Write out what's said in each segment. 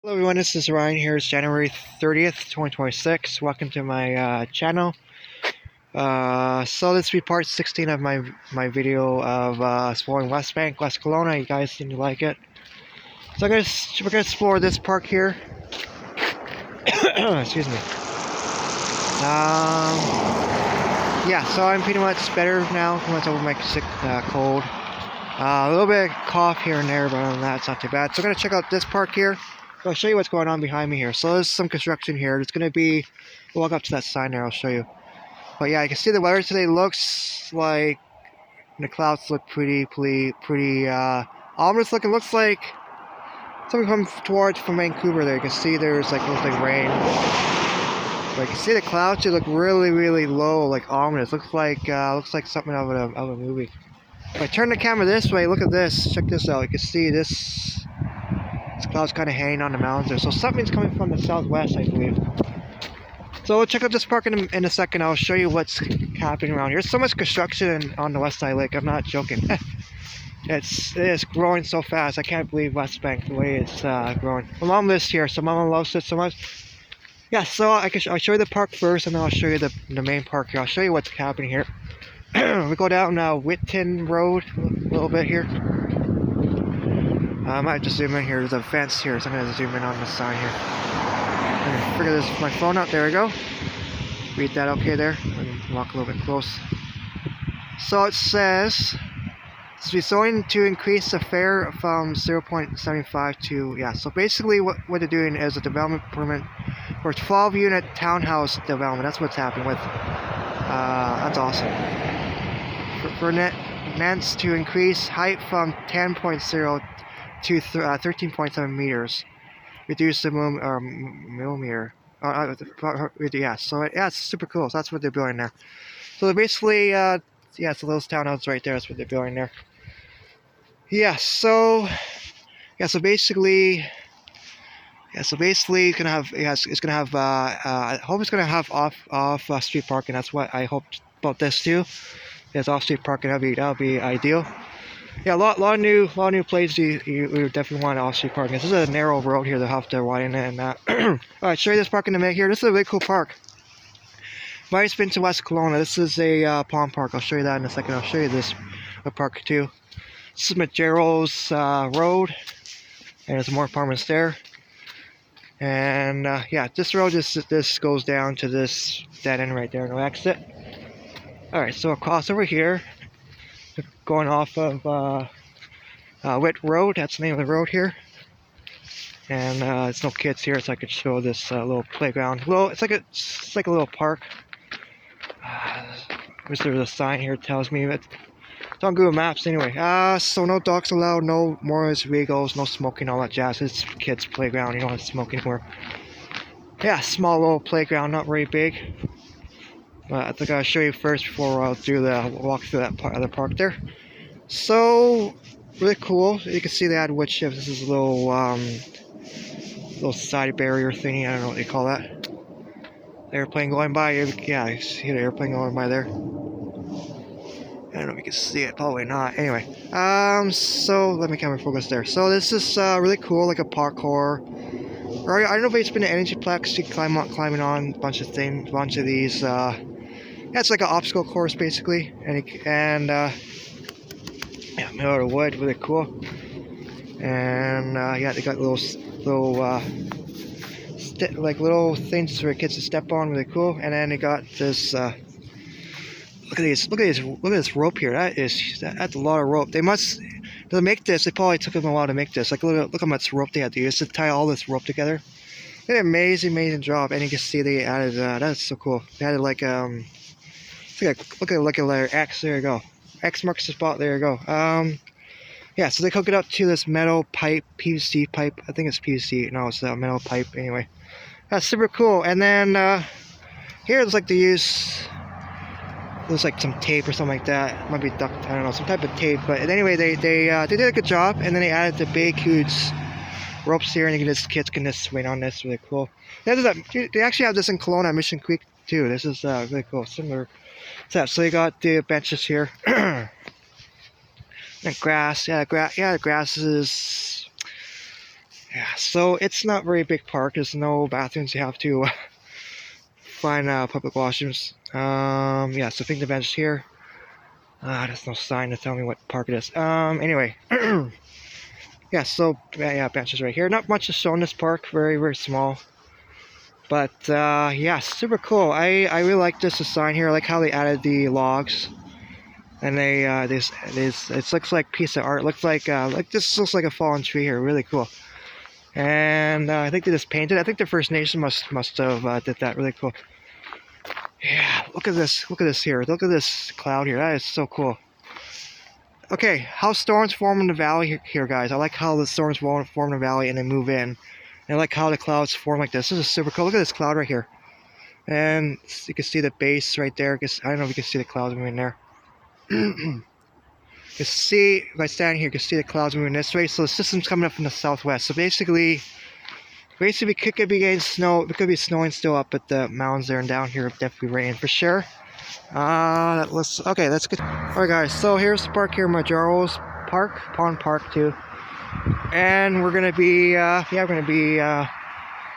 Hello everyone, this is Ryan here. It's January 30th, 2026. Welcome to my channel. So this will be part 16 of my video of exploring West Bank, West Kelowna. You guys seem to like it. So we're gonna explore this park here. Excuse me. Yeah, so I'm pretty much better now. Pretty much over my sick cold. A little bit of cough here and there, but other than that, it's not too bad. So we're gonna check out this park here. I'll show you what's going on behind me here. So there's some construction here. It's going to be, we'll walk up to that sign there, I'll show you. But yeah, you can see the weather today looks like, the clouds look pretty ominous looking. Looks like something coming from Vancouver there. You can see there's like, looks like rain. But you can see the clouds, they look really low, like ominous. Looks like something out of a movie. If I turn the camera this way, look at this, check this out. You can see this cloud's kind of hanging on the mountains there. So something's coming from the southwest, I believe. So we'll check out this park in a second. I'll show you what's happening around here. There's so much construction on the Westside Lake. I'm not joking. It is growing so fast. I can't believe West Bank, the way it's growing. My mom lives here, so my mom loves it so much. Yeah, so I'll show you the park first, and then I'll show you the main park here. I'll show you what's happening here. We go down Whitton Road a little bit here. I might just zoom in here. There's a fence here, so I'm going to zoom in on the sign here. I'm going to figure my phone out. There we go. Read that okay there. And walk a little bit close. So it says, it's going to increase the fare from 0.75 to, yeah. So basically what they're doing is a development permit for 12-unit townhouse development. That's what's happening with. That's awesome. For Nance to increase height from 10.0 to 13.7 meters, reduce the millimeter. Yeah, so yeah, it's super cool. So that's what they're building there. So they're basically, yeah, so those townhouses right there. That's what they're building there. Yeah, so basically, it's gonna have, it's gonna have. I hope it's gonna have off street parking. That's what I hope about this too. There's off-street parking. That'll be ideal. Yeah, a lot of new places you definitely want off-street parking. This is a narrow road here. They'll have to widen it and that. Alright, show you this park in the middle here. This is a really cool park. Might have been to West Kelowna. This is a pond park. I'll show you that in a second. I'll show you this park too. This is Majero's road, and there's more apartments there. And yeah, this road this goes down to this dead end right there. No exit. Alright, so across over here, going off of Whit Road, that's the name of the road here. And there's no kids here, so I could show this little playground. Well, it's like a little park. There's a sign here that tells me it's on Google Maps anyway. So no dogs allowed, no mores, regals, no smoking, all that jazz. It's kids' playground. You don't have to smoke anymore. Yeah, small little playground, not very big. But I think I'll show you first before I'll do the walk through that part of the park there. So really cool. You can see they had wood chips. This is a little side barrier thingy. I don't know what they call that. The airplane going by. Yeah, you see the airplane going by there. I don't know if you can see it. Probably not. Anyway, so let me camera focus there. So this is really cool, like a parkour. Or I don't know if it's been an energy plex. You can climbing on a bunch of things, bunch of these. Yeah, it's like an obstacle course basically, and yeah, made out of wood, really cool. And yeah, they got little little things for kids to step on, really cool. And then they got this. Look at this rope here. That's a lot of rope. To make this, they probably took them a while to make this. Like look how much rope they had to use to tie all this rope together. They did an amazing job. And you can see they added. That's so cool. They added like look at the letter X. There you go. X marks the spot. There you go. Yeah. So they hook it up to this metal pipe, PVC pipe. I think it's PVC. No, it's a metal pipe. Anyway, that's super cool. And then here it's like they use. Looks like some tape or something like that. It might be duct, I don't know, some type of tape. But anyway, they did a good job, and then they added the big huge ropes here, and kids can just swing on this. Really cool. They actually have this in Kelowna, Mission Creek too. This is really cool, similar to that. So you got the benches here, and grass. Yeah, the grass is Yeah, so it's not very big park. There's no bathrooms. You have to find public washrooms. Yeah, so I think the bench is here. There's no sign to tell me what park it is. Anyway. Yeah, so yeah, benches right here. Not much to show in this park. Very, very small. But yeah, super cool. I really like this design here. I like how they added the logs. And they it looks like a piece of art. Looks like this looks like a fallen tree here. Really cool. And I think they just painted. I think the First Nation must have did that. Really cool. Yeah, look at this. Look at this here. Look at this cloud here. That is so cool. Okay, how storms form in the valley here, guys. I like how the storms form in the valley and they move in. And I like how the clouds form like this. This is super cool. Look at this cloud right here. And you can see the base right there. I don't know if you can see the clouds moving there. You can see, if I stand here, you can see the clouds moving this way. So the system's coming up from the southwest. So basically it could be getting snow. It could be snowing still up at the mountains there, and down here it definitely rain for sure. Let's get. Alright guys, so here's the park here, Majora's Park, Pond Park too. And we're gonna be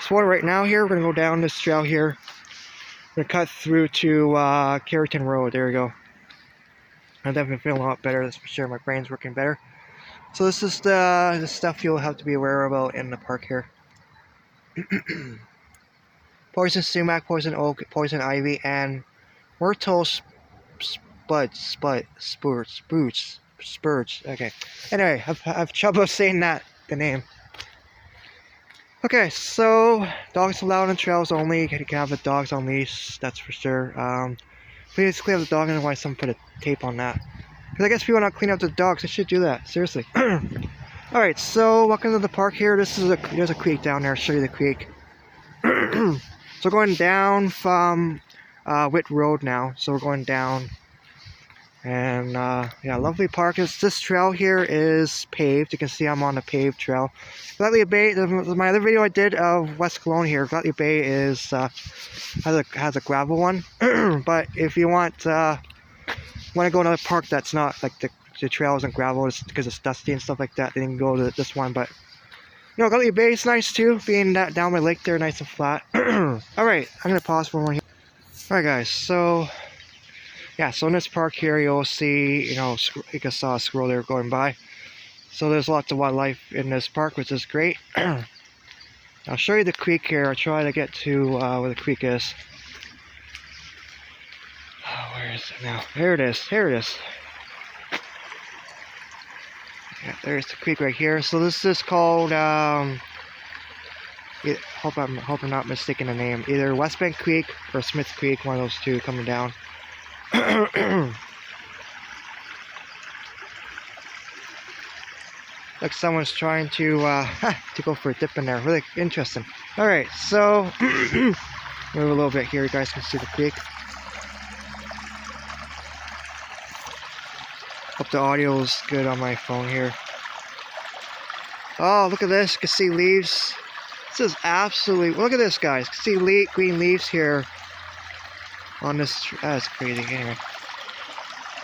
sworn right now here. We're gonna go down this trail here. We're gonna cut through to Carrington Road. There we go. I'm definitely feeling a lot better, that's for sure. My brain's working better. So this is the stuff you'll have to be aware about in the park here. Poison sumac, poison oak, poison ivy, and myrtle spurge. Okay. Anyway, I've trouble saying the name. Okay, so dogs allowed on trails only. You can have the dogs on leash, that's for sure. Please clean up the dog, and why someone put a tape on that. Because I guess people not clean up the dogs. They should do that. Seriously. Alright, so welcome to the park here. There's a creek down there. I'll show you the creek. So going down from Witt Road now. So we're going down. And yeah, lovely park. This trail here is paved. You can see I'm on a paved trail. Gladly Bay, my other video I did of West Kelowna here, Gladly Bay is has a gravel one. But if you want to go another park that's not like the trail isn't gravel, it's because it's dusty and stuff like that, then you can go to this one. But you know, Gladly Bay is nice too, being down by lake there, nice and flat. Alright, I'm gonna pause for one here. Alright guys, so yeah, so in this park here you'll see, you know, you can saw a squirrel there going by. So there's lots of wildlife in this park, which is great. I'll show you the creek here. I'll try to get to where the creek is. Oh, where is it now? There it is. Here it is. Yeah, there's the creek right here. So this is called, hope I'm not mistaking the name. Either West Bank Creek or Smith Creek, one of those two coming down. Like someone's trying to go for a dip in there. Really interesting. Alright, so move a little bit here, you guys can see the creek. Hope the audio is good on my phone here. Oh, look at this. You can see leaves. This is absolutely, look at this, guys. You can see green leaves here on this. That's crazy. Anyway,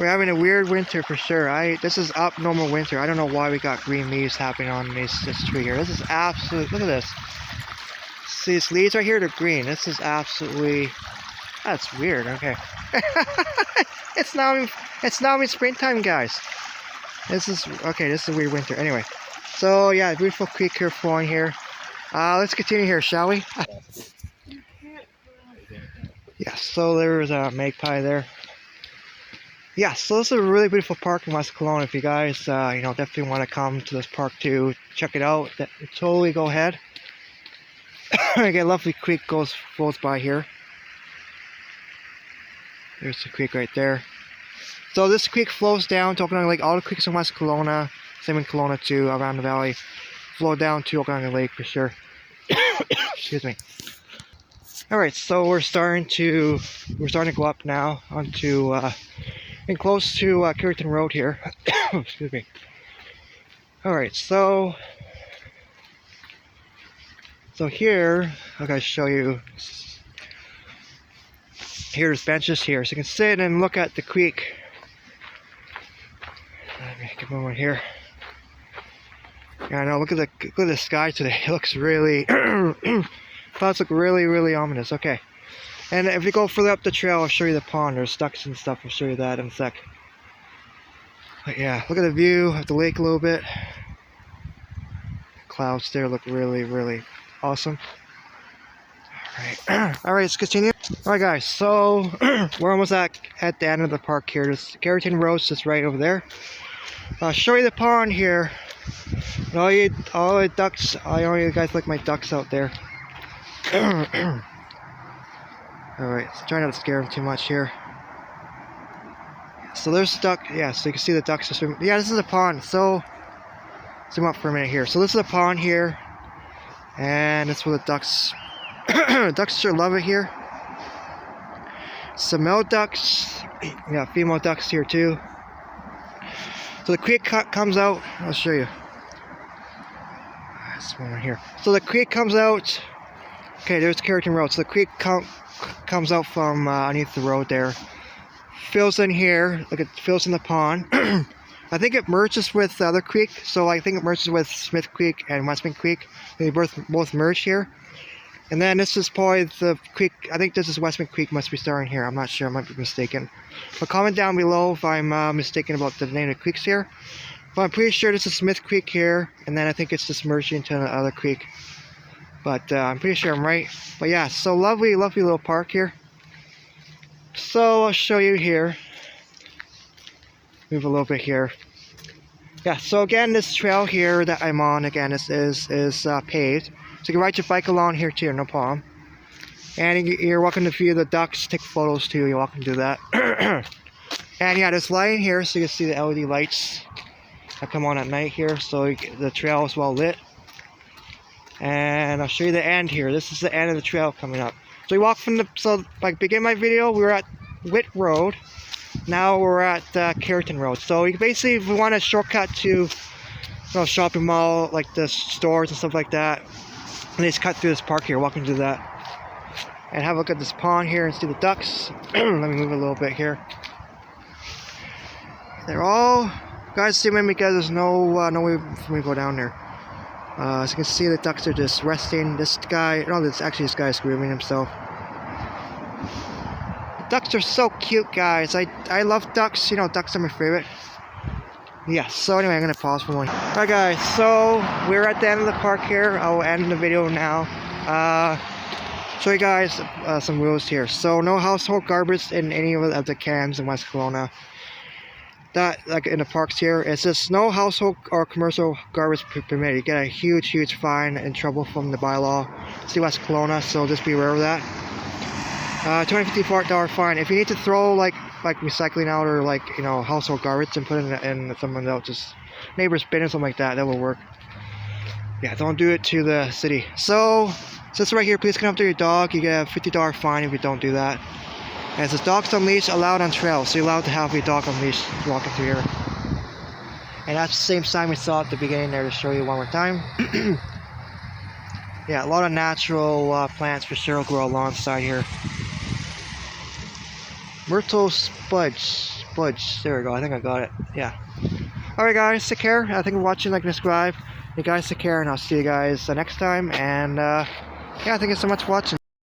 we're having a weird winter for sure. This is abnormal winter. I don't know why we got green leaves happening on this tree here. This is absolute. Look at this. See these leaves right here? They're green. This is absolutely. That's weird. Okay. It's now in springtime, guys. This is okay. This is a weird winter. Anyway, so yeah, beautiful creek here flowing here. Let's continue here, shall we? Yeah. So there's a magpie there. Yeah, so this is a really beautiful park in West Kelowna. If you guys, you know, definitely want to come to this park to check it out, totally go ahead. Again, lovely creek flows by here. There's the creek right there. So this creek flows down to Okanagan Lake. All the creeks in West Kelowna, same in Kelowna too, around the valley, flow down to Okanagan Lake for sure. Excuse me. All right, so we're starting to go up now onto. And close to Carrington Road here. Excuse me. Alright, so here, I'm going to show you. Here's benches here, so you can sit and look at the creek. Let me get one here. Yeah, I know. Look at the sky today. It looks really clouds look really ominous. Okay. And if you go further up the trail, I'll show you the pond. There's ducks and stuff. I'll show you that in a sec. But yeah, look at the view of the lake a little bit. The clouds there look really awesome. Alright, let's continue. Alright guys, so we're almost at the end of the park here. This Keratin Road's just right over there. I'll show you the pond here. All the ducks, I know you guys like my ducks out there. Alright, so try not to scare them too much here. So there's the duck, yeah, so you can see the ducks are swimming. Yeah, this is a pond, so zoom up for a minute here. So this is a pond here, and that's where the ducks, ducks sure love it here. Some male ducks, yeah, female ducks here too. So the creek comes out, I'll show you. This one right here. So the creek comes out, okay, there's Keratin Road. So the creek comes out from underneath the road there. Fills in here, look, it fills in the pond. I think it merges with the other creek, so I think it merges with Smith Creek and Westman Creek. They both merge here. And then this is probably the creek, I think this is Westman Creek must be starting here. I'm not sure, I might be mistaken. But comment down below if I'm mistaken about the name of the creeks here. But I'm pretty sure this is Smith Creek here, and then I think it's just merging into the other creek. But I'm pretty sure I'm right. But yeah, so lovely little park here. So I'll show you here. Move a little bit here. Yeah, so again, this trail here that I'm on, again, is paved. So you can ride your bike along here too, no problem. And you're welcome to view the ducks, take photos too, you're welcome to do that. And yeah, there's lighting here, so you can see the LED lights that come on at night here, so the trail is well lit. And I'll show you the end here. This is the end of the trail coming up. So we walk from the, so like begin my video, we were at Witt Road. Now we're at Keratin Road. So you basically, if we want a shortcut to shopping mall, like the stores and stuff like that, and just cut through this park here, welcome to do that. And have a look at this pond here and see the ducks. Let me move a little bit here. They're all, guys, see me because there's no way for me to go down there. As you can see, the ducks are just resting. This guy, no, this guy's grooming himself. The ducks are so cute, guys. I love ducks. You know, ducks are my favorite. Yeah, so anyway, I'm going to pause for one. Alright guys, so we're at the end of the park here. I'll end the video now. Show you guys some rules here. So no household garbage in any of the cans in West Kelowna. That, like in the parks here, it's just no household or commercial garbage permitted. You get a huge fine and trouble from the bylaw. See West Kelowna, so just be aware of that. $254 fine. If you need to throw like recycling out or like, you know, household garbage and put it in someone else's neighbor's bin or something like that, that will work. Yeah, don't do it to the city. So this right here, please come after your dog. You get a $50 fine if you don't do that. And it says dogs on leash allowed on trail, so you're allowed to have your dog on leash walking through here. And that's the same sign we saw at the beginning there to show you one more time. Yeah, a lot of natural plants for sure grow alongside here. Myrtle Spudge. There we go. I think I got it. Yeah. Alright guys, take care. Thank you for watching, like and subscribe. You guys take care, and I'll see you guys next time. And yeah, thank you so much for watching.